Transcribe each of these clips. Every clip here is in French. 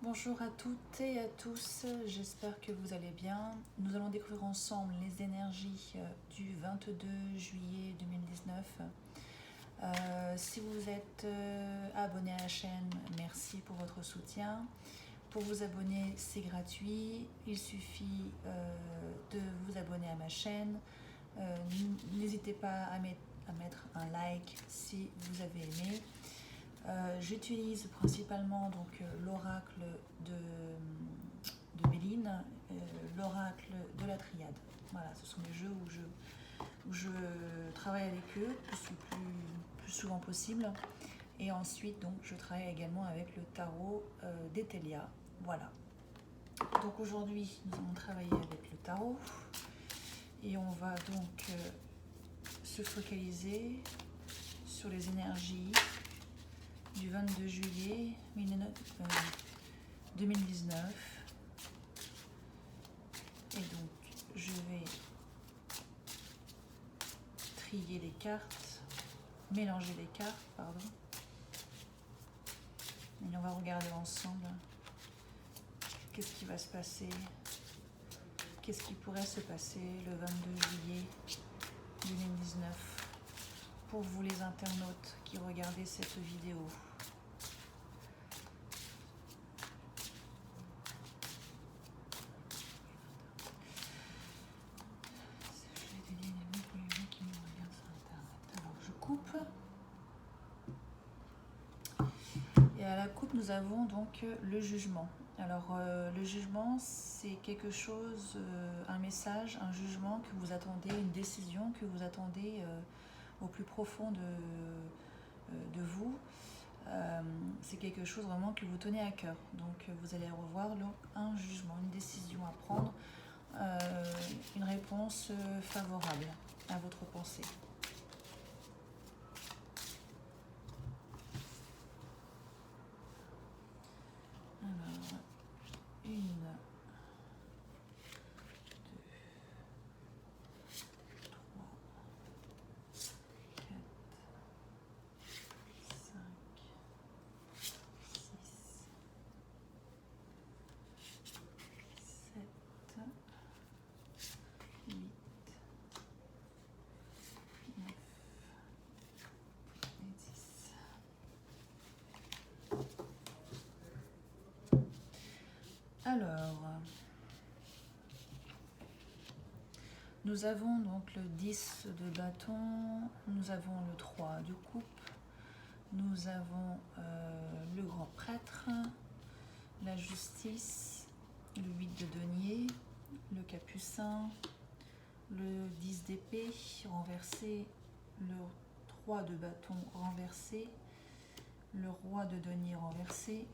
Bonjour à toutes et à tous, j'espère que vous allez bien. Nous allons découvrir ensemble les énergies du 22 juillet 2019. Si vous êtes abonné à la chaîne, merci pour votre soutien. Pour vous abonner, c'est gratuit. Il suffit de vous abonner à ma chaîne. N'hésitez pas à mettre un like si vous avez aimé. J'utilise principalement l'oracle de Béline, l'oracle de la triade. Voilà, ce sont les jeux où je travaille avec eux plus souvent possible. Et ensuite, donc, je travaille également avec le tarot d'Etelia. Voilà. Donc aujourd'hui, nous allons travailler avec le tarot. Et on va donc se focaliser sur les énergies du 22 juillet 2019. Et donc, je vais trier les cartes, mélanger les cartes, pardon. Et on va regarder ensemble qu'est-ce qui va se passer, qu'est-ce qui pourrait se passer le 22 juillet 2019 pour vous les internautes qui regardez cette vidéo. Alors je coupe. Et à la coupe, nous avons donc le jugement. Alors le jugement, c'est quelque chose, un message, un jugement que vous attendez, une décision que vous attendez au plus profond de vous. C'est quelque chose vraiment que vous tenez à cœur. Donc vous allez revoir un jugement, une décision à prendre, une réponse favorable à votre pensée. Alors, 1, 2, 3, 4, 5, 6, 7, 8, 9 et 10. Alors, nous avons donc le 10 de bâton, nous avons le 3 de coupe, nous avons le grand prêtre, la justice, le 8 de denier, le capucin, le 10 d'épée renversé, le 3 de bâton renversé, le roi de denier renversé,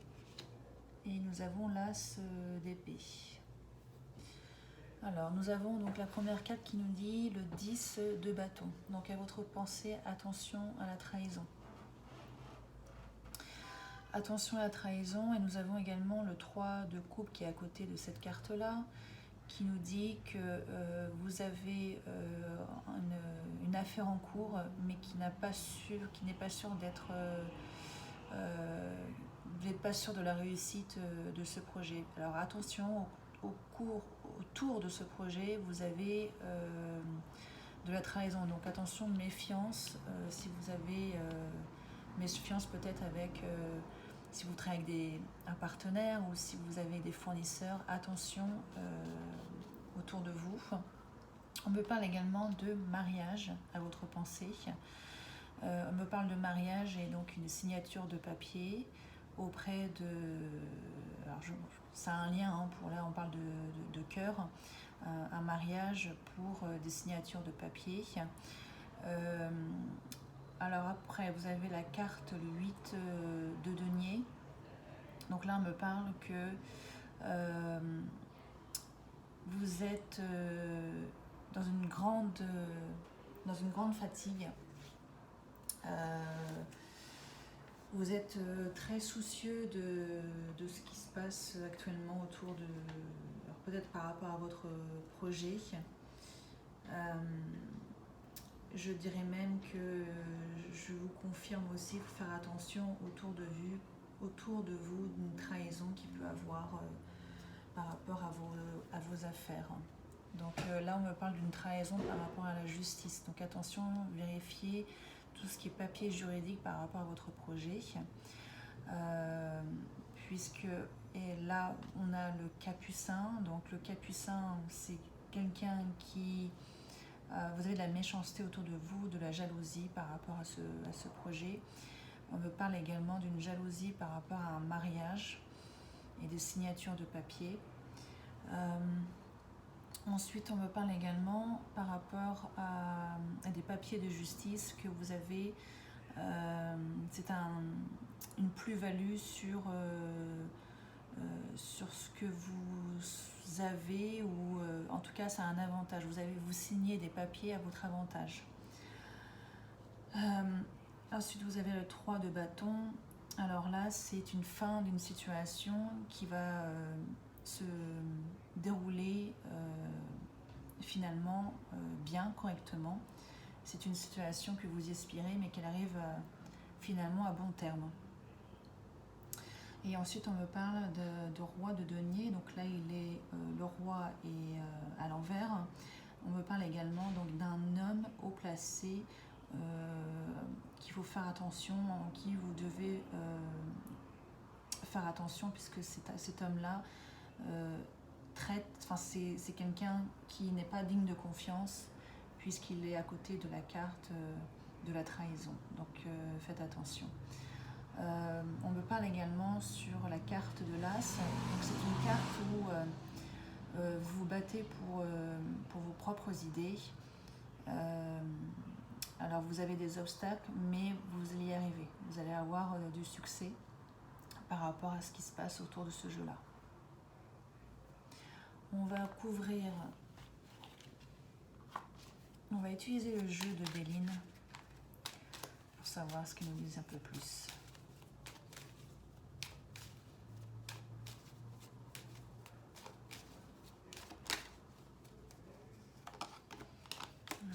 et nous avons l'as d'épée. Alors, nous avons donc la première carte qui nous dit le 10 de bâton. Donc, à votre pensée, attention à la trahison. Attention à la trahison. Et nous avons également le 3 de coupe qui est à côté de cette carte-là, qui nous dit que vous avez une affaire en cours, mais qui n'est pas sûr d'être... vous n'êtes pas sûr de la réussite de ce projet. Alors attention, autour de ce projet, vous avez de la trahison. Donc attention, méfiance, si vous avez méfiance peut-être avec, si vous travaillez avec un partenaire ou si vous avez des fournisseurs, attention autour de vous. On me parle également de mariage à votre pensée. On me parle de mariage et donc une signature de papier auprès de... Alors ça a un lien, hein, là on parle de cœur, un mariage pour des signatures de papier. Alors après vous avez la carte, le 8 de denier. Donc là on me parle que vous êtes dans une grande fatigue. Vous êtes très soucieux de ce qui se passe actuellement autour de... Alors peut-être par rapport à votre projet. Je dirais même que je vous confirme aussi de faire attention autour de autour de vous d'une trahison qui peut avoir par rapport à vos affaires. Donc là, on me parle d'une trahison par rapport à la justice. Donc attention, vérifiez tout ce qui est papier juridique par rapport à votre projet. Puisque, et là, on a le capucin. Donc le capucin, c'est quelqu'un qui... vous avez de la méchanceté autour de vous, de la jalousie par rapport à ce projet. On me parle également d'une jalousie par rapport à un mariage et des signatures de papier. Ensuite, on me parle également par rapport à des papiers de justice que vous avez. C'est une plus-value sur ce que vous avez, ou en tout cas, c'est un avantage. Vous signez des papiers à votre avantage. Ensuite, vous avez le 3 de bâton. Alors là, c'est une fin d'une situation qui va se dérouler finalement bien, correctement. C'est une situation que vous espérez, mais qu'elle arrive finalement à bon terme. Et ensuite, on me parle de roi de denier. Donc là, le roi est à l'envers. On me parle également donc d'un homme haut placé qu'il faut faire attention, en qui vous devez faire attention, puisque cet homme-là c'est quelqu'un qui n'est pas digne de confiance, puisqu'il est à côté de la carte de la trahison. Donc faites attention. On me parle également sur la carte de l'As. Donc c'est une carte où vous vous battez pour vos propres idées. Alors vous avez des obstacles, mais vous allez y arriver. Vous allez avoir du succès par rapport à ce qui se passe autour de ce jeu-là. On va utiliser le jeu de Béline pour savoir ce qu'il nous dit un peu plus.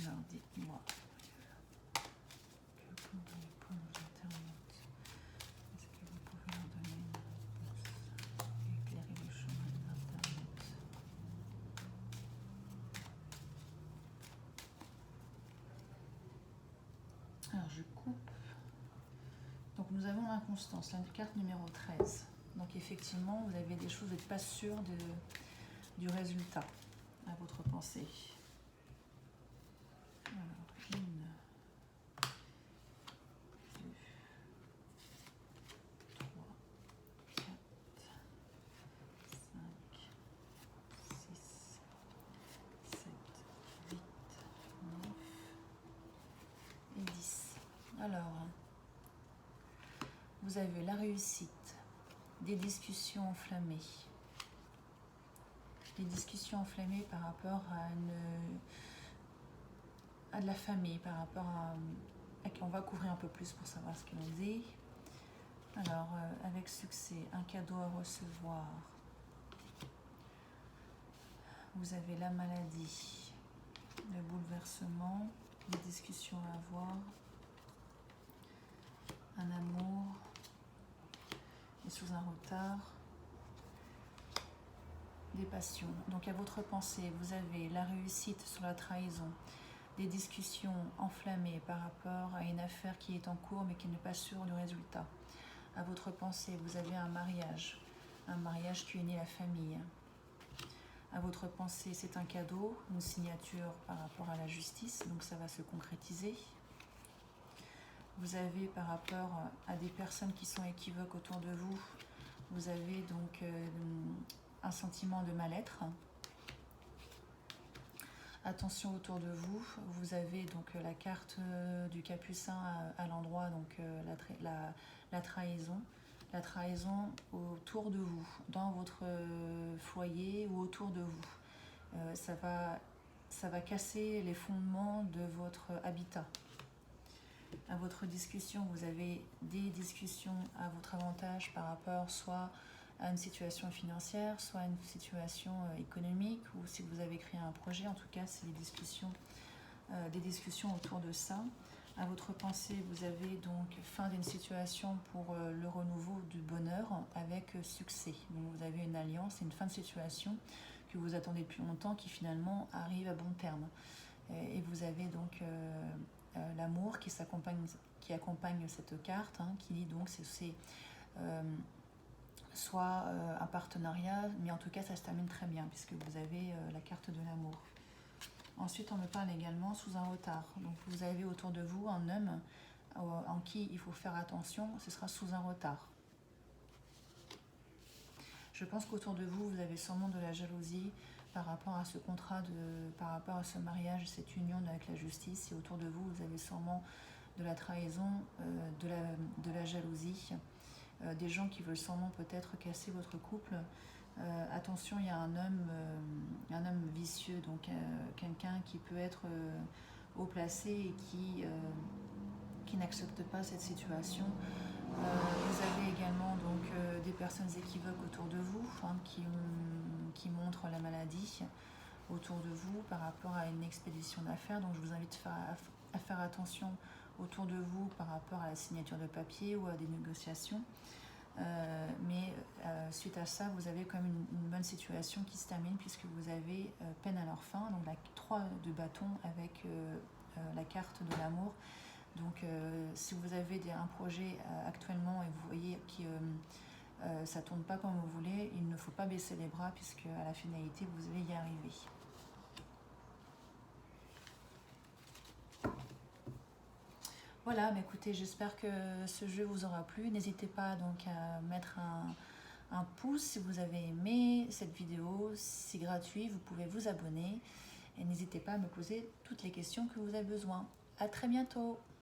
Alors, dites-moi. Que pourriez pour nos internautes? Est-ce que vous pouvez leur donner une réponse? Éclairer le chemin des internautes. Alors, je coupe. Donc, nous avons l'inconstance, la carte numéro 13. Donc, effectivement, vous avez des choses, vous n'êtes pas sûr du résultat à votre pensée. Alors, 1, 2, 3, 4, 5, 6, 7, 8, 9 et 10. Alors, vous avez la réussite, des discussions enflammées. Des discussions enflammées par rapport à de la famille, par rapport à on va couvrir un peu plus pour savoir ce qu'il nous dit. Alors, avec succès, un cadeau à recevoir. Vous avez la maladie, le bouleversement, des discussions à avoir, un amour, et sous un retard, des passions. Donc à votre pensée, vous avez la réussite sur la trahison, des discussions enflammées par rapport à une affaire qui est en cours mais qui n'est pas sûre du résultat. À votre pensée, vous avez un mariage qui unit la famille. À votre pensée, c'est un cadeau, une signature par rapport à la justice, donc ça va se concrétiser. Vous avez par rapport à des personnes qui sont équivoques autour de vous, vous avez donc un sentiment de mal-être. Attention autour de vous, vous avez donc la carte du capucin à l'endroit, donc la trahison. La trahison autour de vous, dans votre foyer ou autour de vous. Ça va casser les fondements de votre habitat. À votre discussion, vous avez des discussions à votre avantage par rapport soit à une situation financière, soit à une situation économique, ou si vous avez créé un projet, en tout cas, c'est des discussions autour de ça. À votre pensée, vous avez donc fin d'une situation pour le renouveau du bonheur. cœur avec succès. Donc vous avez une alliance, une fin de situation que vous attendez depuis longtemps qui finalement arrive à bon terme. Et vous avez donc l'amour qui accompagne cette carte, hein, qui dit donc c'est soit un partenariat, mais en tout cas ça se termine très bien puisque vous avez la carte de l'amour. Ensuite on me parle également sous un retard. Donc vous avez autour de vous un homme en qui il faut faire attention, ce sera sous un retard. Je pense qu'autour de vous, vous avez sûrement de la jalousie par rapport à ce contrat, par rapport à ce mariage, cette union avec la justice. Et autour de vous, vous avez sûrement de la trahison, de la jalousie, des gens qui veulent sûrement peut-être casser votre couple. Attention, il y a un homme vicieux, donc quelqu'un qui peut être haut placé et qui n'accepte pas cette situation. Vous avez également donc des personnes équivoques autour de vous, hein, qui montrent la maladie autour de vous par rapport à une expédition d'affaires. Donc je vous invite à faire attention autour de vous par rapport à la signature de papier ou à des négociations. Mais suite à ça, vous avez quand même une bonne situation qui se termine puisque vous avez peine à leur fin. Donc la 3 de bâton avec la carte de l'amour. Donc si vous avez un projet actuellement et vous voyez que ça ne tourne pas comme vous voulez, il ne faut pas baisser les bras puisque à la finalité vous allez y arriver. Voilà, mais écoutez, j'espère que ce jeu vous aura plu. N'hésitez pas donc à mettre un pouce si vous avez aimé cette vidéo. C'est gratuit, vous pouvez vous abonner. Et n'hésitez pas à me poser toutes les questions que vous avez besoin. À très bientôt!